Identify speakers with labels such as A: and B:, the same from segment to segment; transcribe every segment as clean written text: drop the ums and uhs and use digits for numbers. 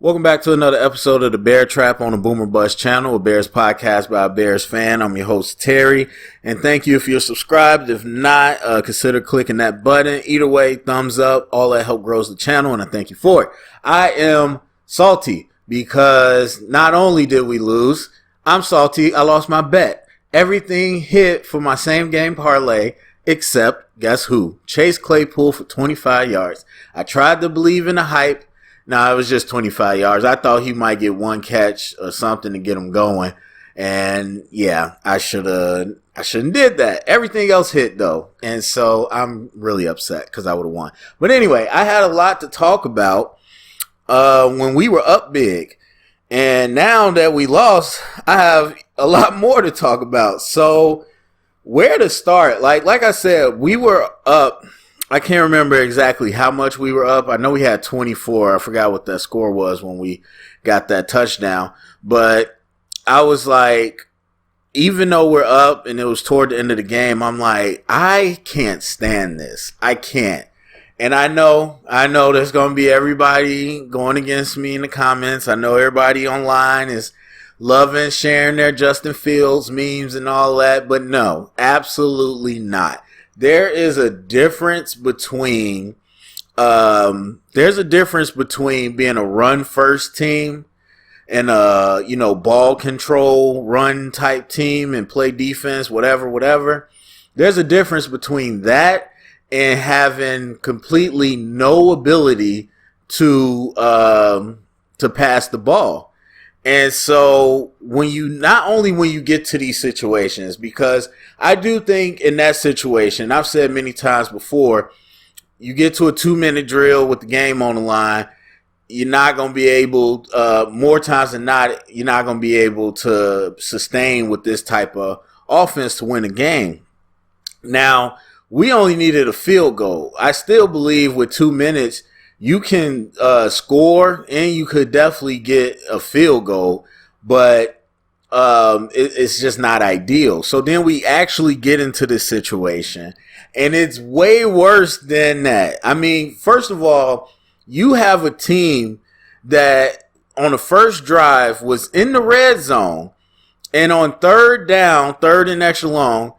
A: Welcome back to another episode of the Bear Trap on the Boomer Bust channel, a Bears podcast by a Bears fan. I'm your host, Terry, and thank you if you're subscribed. If not, consider clicking that button. Either way, thumbs up. All that help grows the channel, and I thank you for it. I am salty because not only did we lose, I'm salty. I lost my bet. Everything hit for my same game parlay, except, guess who? Chase Claypool for 25 yards. I tried to believe in the hype. No, it was just 25 yards. I thought he might get one catch or something to get him going. And yeah, I shouldn't did that. Everything else hit though. And so I'm really upset because I would have won. But anyway, I had a lot to talk about when we were up big. And now that we lost, I have a lot more to talk about. So where to start? Like I said, we were up. I can't remember exactly how much we were up. I know we had 24. I forgot what that score was when we got that touchdown. But I was like, even though we're up and it was toward the end of the game, I'm like, I can't stand this. I can't. And I know there's going to be everybody going against me in the comments. I know everybody online is loving, sharing their Justin Fields memes and all that. But no, absolutely not. There is a difference between being a run first team and ball control run type team and play defense, whatever. There's a difference between that and having completely no ability to pass the ball. And so when you get to these situations, because I do think in that situation, I've said many times before, you get to a 2-minute drill with the game on the line, you're not going to be able, more times than not, you're not going to be able to sustain with this type of offense to win a game. Now, we only needed a field goal. I still believe with 2 minutes, you can score and you could definitely get a field goal, but it's just not ideal. So then we actually get into this situation, and it's way worse than that. I mean, first of all, you have a team that on the first drive was in the red zone, and on third and extra long,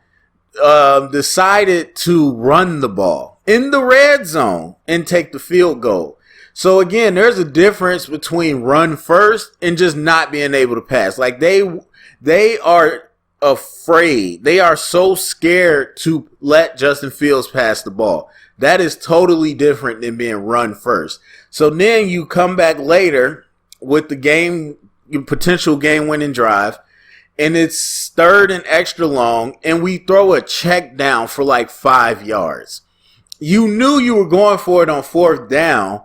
A: decided to run the ball in the red zone and take the field goal. So again, there's a difference between run first and just not being able to pass. Like they are afraid. They are so scared to let Justin Fields pass the ball. That is totally different than being run first. So then you come back later with the potential game winning drive, and it's third and extra long, and we throw a check down for like 5 yards. You knew you were going for it on fourth down.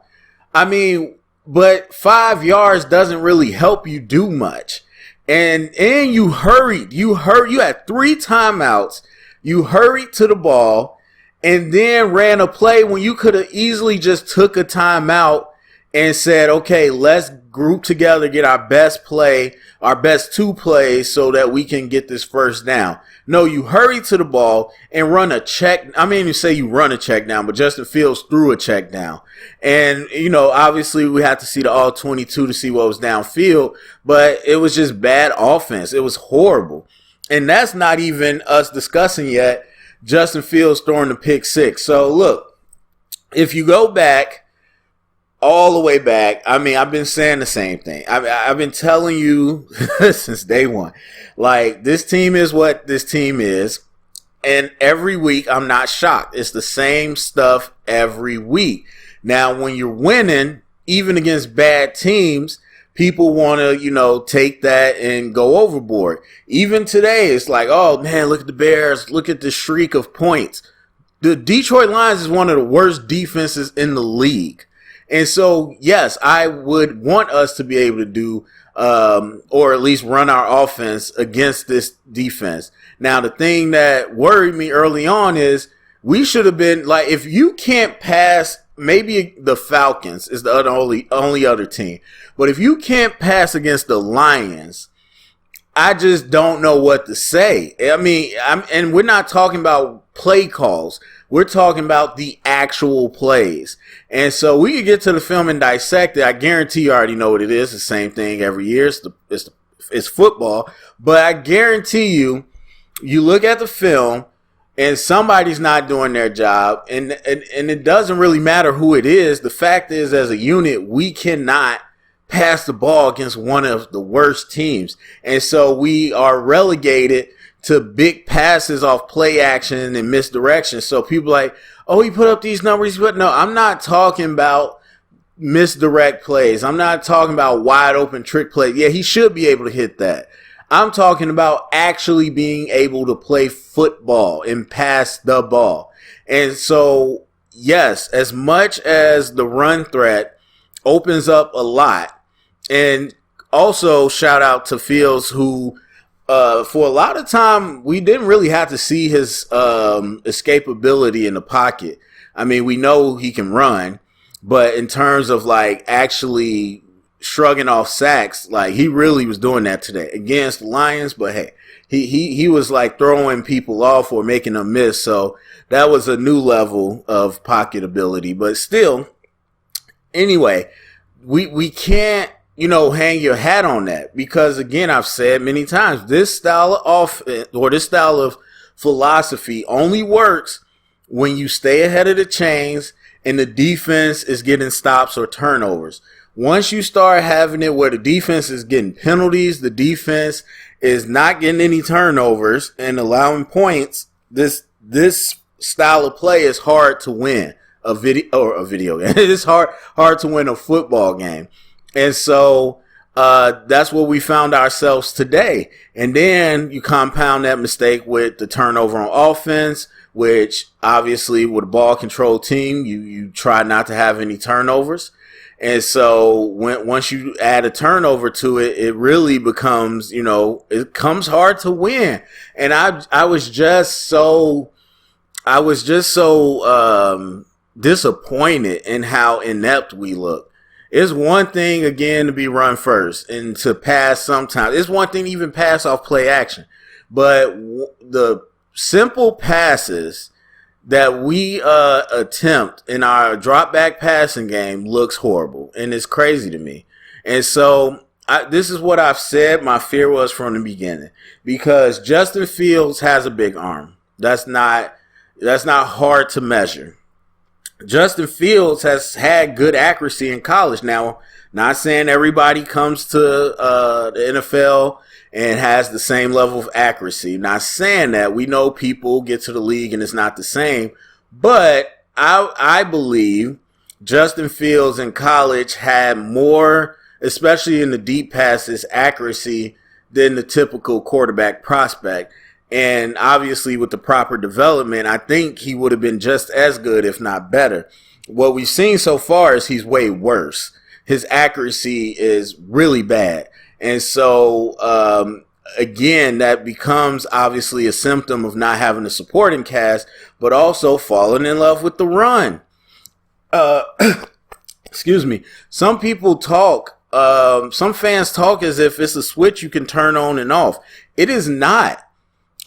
A: I mean, but 5 yards doesn't really help you do much. And you hurried. You had 3 timeouts. You hurried to the ball and then ran a play when you could have easily just took a timeout and said, okay, let's group together, get our best 2 plays so that we can get this first down. No, you hurry to the ball and run a check. I mean, you say you run a check down, but Justin Fields threw a check down. And, obviously we had to see the all 22 to see what was downfield, but it was just bad offense. It was horrible. And that's not even us discussing yet Justin Fields throwing the pick 6. So look, if you go back, all the way back, I mean, I've been saying the same thing. I've been telling you since day one, like, this team is what this team is. And every week, I'm not shocked. It's the same stuff every week. Now, when you're winning, even against bad teams, people want to, take that and go overboard. Even today, it's like, oh, man, look at the Bears. Look at the streak of points. The Detroit Lions is one of the worst defenses in the league. And so, yes, I would want us to be able to do, or at least run our offense against this defense. Now, the thing that worried me early on is we should have been, like, if you can't pass, maybe the Falcons is the only other team. But if you can't pass against the Lions, I just don't know what to say. I mean, and we're not talking about play calls. We're talking about the actual plays. And so we could get to the film and dissect it. I guarantee you already know what it is. The same thing every year. It's football. But I guarantee you, you look at the film and somebody's not doing their job. And it doesn't really matter who it is. The fact is, as a unit, we cannot pass the ball against one of the worst teams. And so we are relegated to big passes off play action and misdirection. So people are like, oh, he put up these numbers. But no, I'm not talking about misdirect plays. I'm not talking about wide open trick plays. Yeah, he should be able to hit that. I'm talking about actually being able to play football and pass the ball. And so, yes, as much as the run threat opens up a lot, and also shout out to Fields, who for a lot of time, we didn't really have to see his escapability in the pocket. I mean, we know he can run, but in terms of like actually shrugging off sacks, like he really was doing that today against the Lions. But hey, he was like throwing people off or making them miss. So that was a new level of pocket ability. But still, anyway, we can't, hang your hat on that, because again, I've said many times, this style of offense or this style of philosophy only works when you stay ahead of the chains and the defense is getting stops or turnovers. Once you start having it where the defense is getting penalties, the defense is not getting any turnovers and allowing points, this style of play is hard to win a video game. It's hard to win a football game. And so that's what we found ourselves today. And then you compound that mistake with the turnover on offense, which obviously with a ball control team, you try not to have any turnovers. And so once you add a turnover to it, it really becomes, it comes hard to win. And I was just so disappointed in how inept we look. It's one thing, again, to be run first and to pass sometimes. It's one thing to even pass off play action. But the simple passes that we attempt in our drop back passing game looks horrible. And it's crazy to me. And so this is what I've said my fear was from the beginning. Because Justin Fields has a big arm. That's not hard to measure. Justin Fields has had good accuracy in college. Now, not saying everybody comes to the NFL and has the same level of accuracy. Not saying that. We know people get to the league and it's not the same. But I believe Justin Fields in college had more, especially in the deep passes, accuracy than the typical quarterback prospect. And obviously with the proper development, I think he would have been just as good, if not better. What we've seen so far is he's way worse. His accuracy is really bad. And so, again, that becomes obviously a symptom of not having a supporting cast, but also falling in love with the run. Excuse me. Some people talk, some fans talk as if it's a switch you can turn on and off. It is not.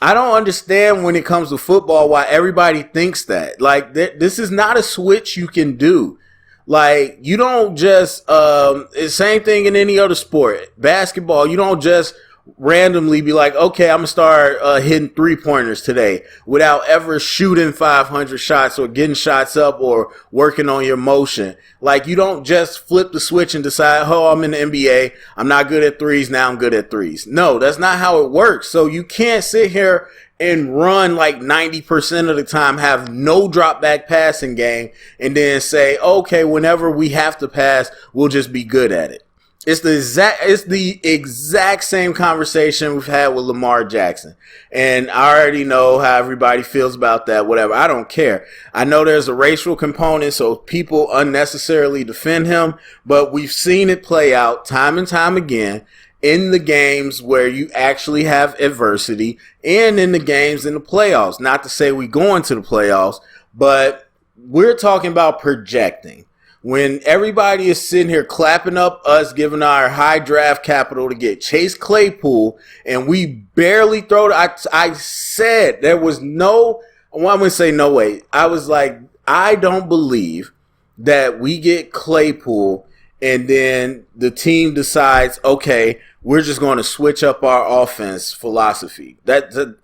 A: I don't understand when it comes to football why everybody thinks that. Like, this is not a switch you can do. Like, you don't just, it's the same thing in any other sport. Basketball, you don't just randomly be like, okay, I'm going to start hitting 3-pointers today without ever shooting 500 shots or getting shots up or working on your motion. Like, you don't just flip the switch and decide, oh, I'm in the NBA. I'm not good at threes. Now I'm good at threes. No, that's not how it works. So you can't sit here and run like 90% of the time, have no drop back passing game, and then say, okay, whenever we have to pass, we'll just be good at it. It's the exact same conversation we've had with Lamar Jackson. And I already know how everybody feels about that, whatever. I don't care. I know there's a racial component, so people unnecessarily defend him, but we've seen it play out time and time again in the games where you actually have adversity and in the games in the playoffs. Not to say we go into the playoffs, but we're talking about projecting. When everybody is sitting here clapping up us, giving our high draft capital to get Chase Claypool, and we barely throw I said there was no Well, I'm going to say no way. I was like, I don't believe that we get Claypool and then the team decides, okay, we're just going to switch up our offense philosophy.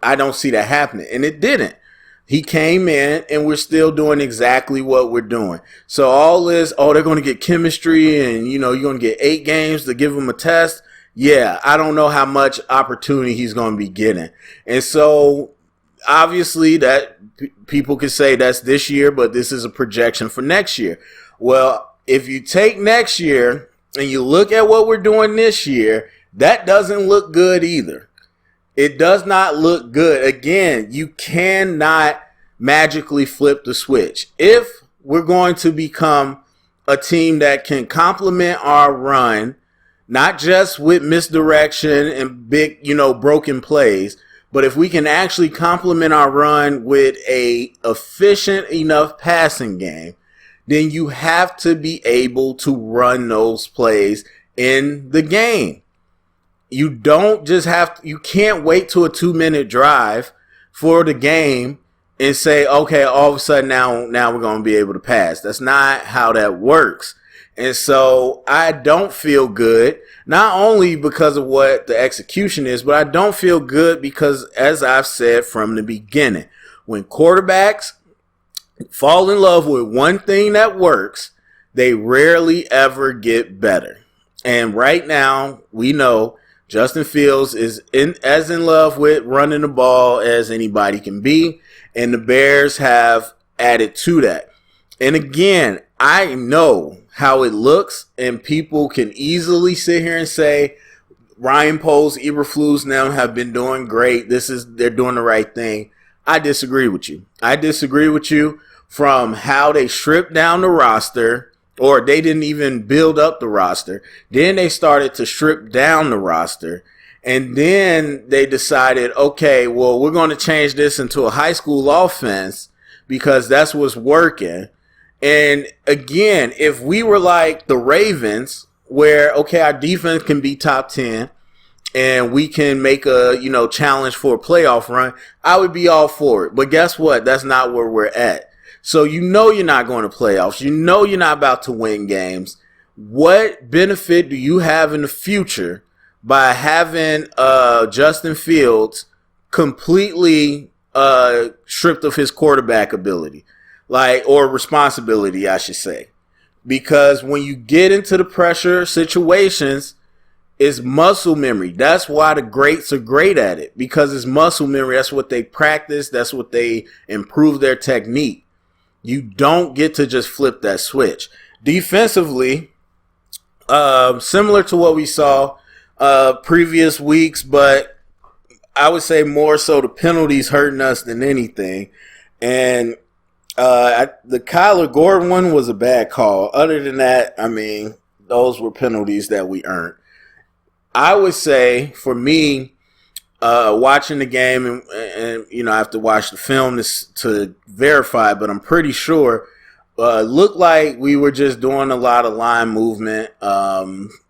A: I don't see that happening. And it didn't. He came in and we're still doing exactly what we're doing. So all this, they're going to get chemistry and, you're going to get 8 games to give him a test. Yeah, I don't know how much opportunity he's going to be getting. And so obviously that people could say that's this year, but this is a projection for next year. Well, if you take next year and you look at what we're doing this year, that doesn't look good either. It does not look good. Again, you cannot magically flip the switch. If we're going to become a team that can complement our run, not just with misdirection and big, broken plays, but if we can actually complement our run with a efficient enough passing game, then you have to be able to run those plays in the game. You don't just you can't wait till a 2-minute drive for the game and say, okay, all of a sudden now we're going to be able to pass. That's not how that works. And so I don't feel good, not only because of what the execution is, but I don't feel good because, as I've said from the beginning, when quarterbacks fall in love with one thing that works, they rarely ever get better. And right now, we know Justin Fields is as in love with running the ball as anybody can be, and the Bears have added to that. And again, I know how it looks, and people can easily sit here and say, Ryan Poles, Eberflus now have been doing great. They're doing the right thing. I disagree with you. I disagree with you from how they stripped down the roster, or they didn't even build up the roster. Then they started to strip down the roster. And then they decided, okay, well, we're going to change this into a high school offense because that's what's working. And again, if we were like the Ravens, where, okay, our defense can be top 10 and we can make a, challenge for a playoff run, I would be all for it. But guess what? That's not where we're at. So you're not going to playoffs. You're not about to win games. What benefit do you have in the future by having Justin Fields completely stripped of his quarterback ability, or responsibility, I should say? Because when you get into the pressure situations, it's muscle memory. That's why the greats are great at it, because it's muscle memory. That's what they practice. That's what they improve their technique. You don't get to just flip that switch. Defensively, similar to what we saw previous weeks, but I would say more so the penalties hurting us than anything. And the Kyler Gordon one was a bad call. Other than that, those were penalties that we earned. I would say, for me, watching the game, and I have to watch the film to verify, but I'm pretty sure looked like we were just doing a lot of line movement,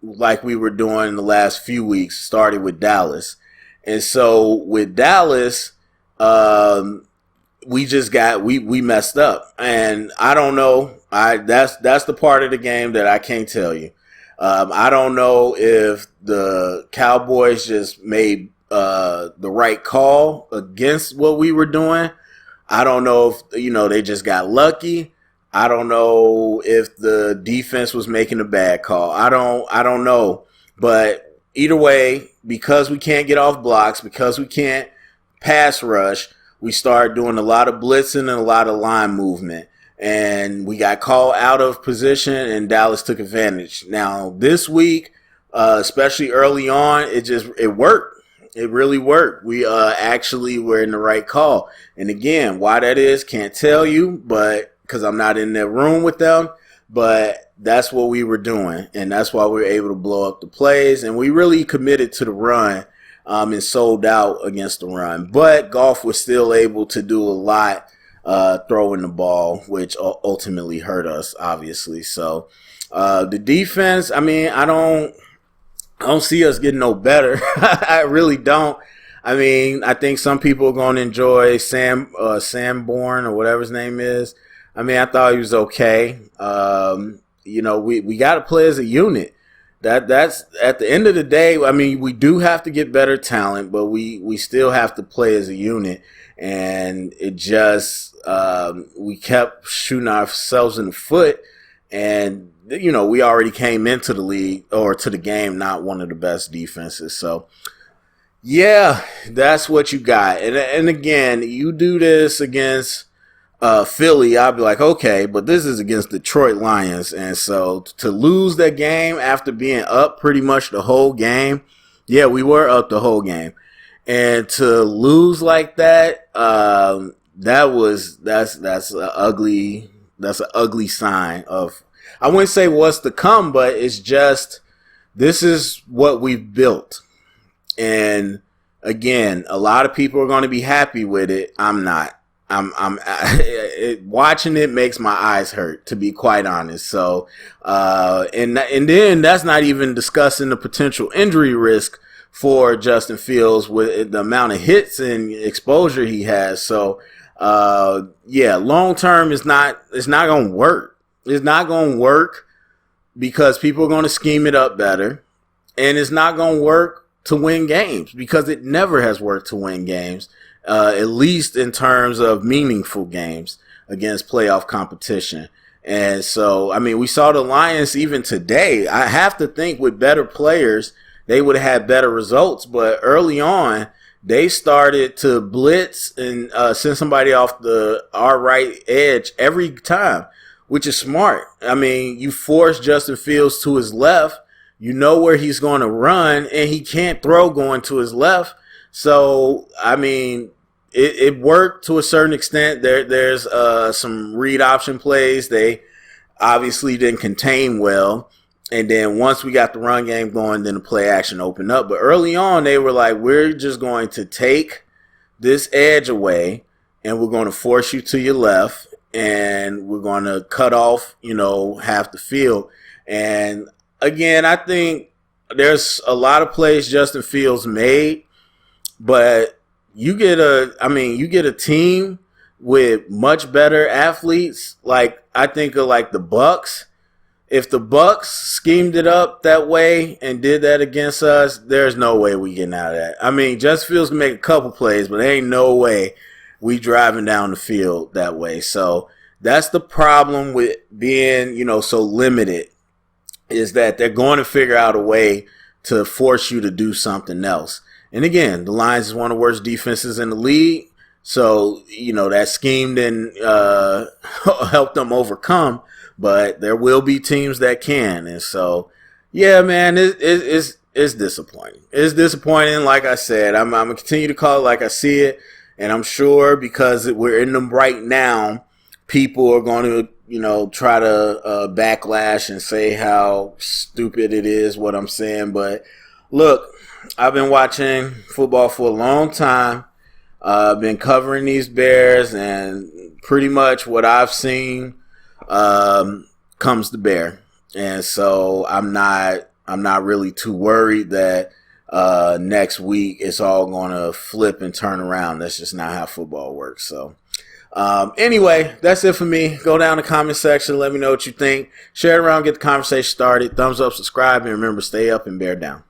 A: like we were doing the last few weeks, starting with Dallas. And so with Dallas, we messed up, and I don't know. That's the part of the game that I can't tell you. I don't know if the Cowboys just made the right call against what we were doing. I don't know if they just got lucky. I don't know if the defense was making a bad call. I don't know. But either way, because we can't get off blocks, because we can't pass rush, we started doing a lot of blitzing and a lot of line movement. And we got called out of position, and Dallas took advantage. Now, this week, especially early on, it worked. It really worked. We actually were in the right call. And again, why that is, can't tell you, but because I'm not in that room with them. But that's what we were doing, and that's why we were able to blow up the plays. And we really committed to the run and sold out against the run. But Goff was still able to do a lot throwing the ball, which ultimately hurt us, obviously. So the defense, I don't see us getting no better. I really don't. I mean, I think some people are going to enjoy Sanborn or whatever his name is. I mean, I thought he was okay. We got to play as a unit. That's at the end of the day. I mean, we do have to get better talent, but we still have to play as a unit. And it just we kept shooting ourselves in the foot, and we already came into the league or to the game not one of the best defenses. So yeah, that's what you got. And again, you do this against Philly, I'll be like, okay, but this is against Detroit Lions. And so to lose that game after being up pretty much the whole game, yeah, we were up the whole game. And to lose like that, that's an ugly sign of, I wouldn't say what's to come, but it's just, this is what we've built. And again, a lot of people are going to be happy with it. I'm not. Watching it makes my eyes hurt, to be quite honest. So, and then that's not even discussing the potential injury risk for Justin Fields with the amount of hits and exposure he has. So, long term it's not going to work. It's not going to work because people are going to scheme it up better, and it's not going to work to win games because it never has worked to win games. At least in terms of meaningful games against playoff competition. And so, I mean, we saw the Lions even today. I have to think with better players, they would have had better results. But early on, they started to blitz and send somebody off our right edge every time, which is smart. I mean, you force Justin Fields to his left. You know where he's going to run, and he can't throw going to his left. So, I mean, it worked to a certain extent. There's some read option plays. They obviously didn't contain well. And then once we got the run game going, then the play action opened up. But early on, they were like, we're just going to take this edge away, and we're going to force you to your left, and we're going to cut off, half the field. And again, I think there's a lot of plays Justin Fields made, but you get a team with much better athletes. Like I think of like the Bucks. If the Bucks schemed it up that way and did that against us, there's no way we getting out of that. I mean, Justin Fields can make a couple plays, but there ain't no way we driving down the field that way. So that's the problem with being, so limited, is that they're going to figure out a way to force you to do something else. And again, the Lions is one of the worst defenses in the league. So, that scheme didn't help them overcome. But there will be teams that can. And so, yeah, man, it's disappointing. It's disappointing. Like I said, I'm going to continue to call it like I see it. And I'm sure because we're in them right now, people are going to, try to backlash and say how stupid it is what I'm saying. But look, I've been watching football for a long time. I've been covering these Bears, and pretty much what I've seen comes to bear. And so I'm not really too worried that next week it's all going to flip and turn around. That's just not how football works. So anyway, that's it for me. Go down in the comment section. Let me know what you think. Share it around. Get the conversation started. Thumbs up, subscribe, and remember, stay up and bear down.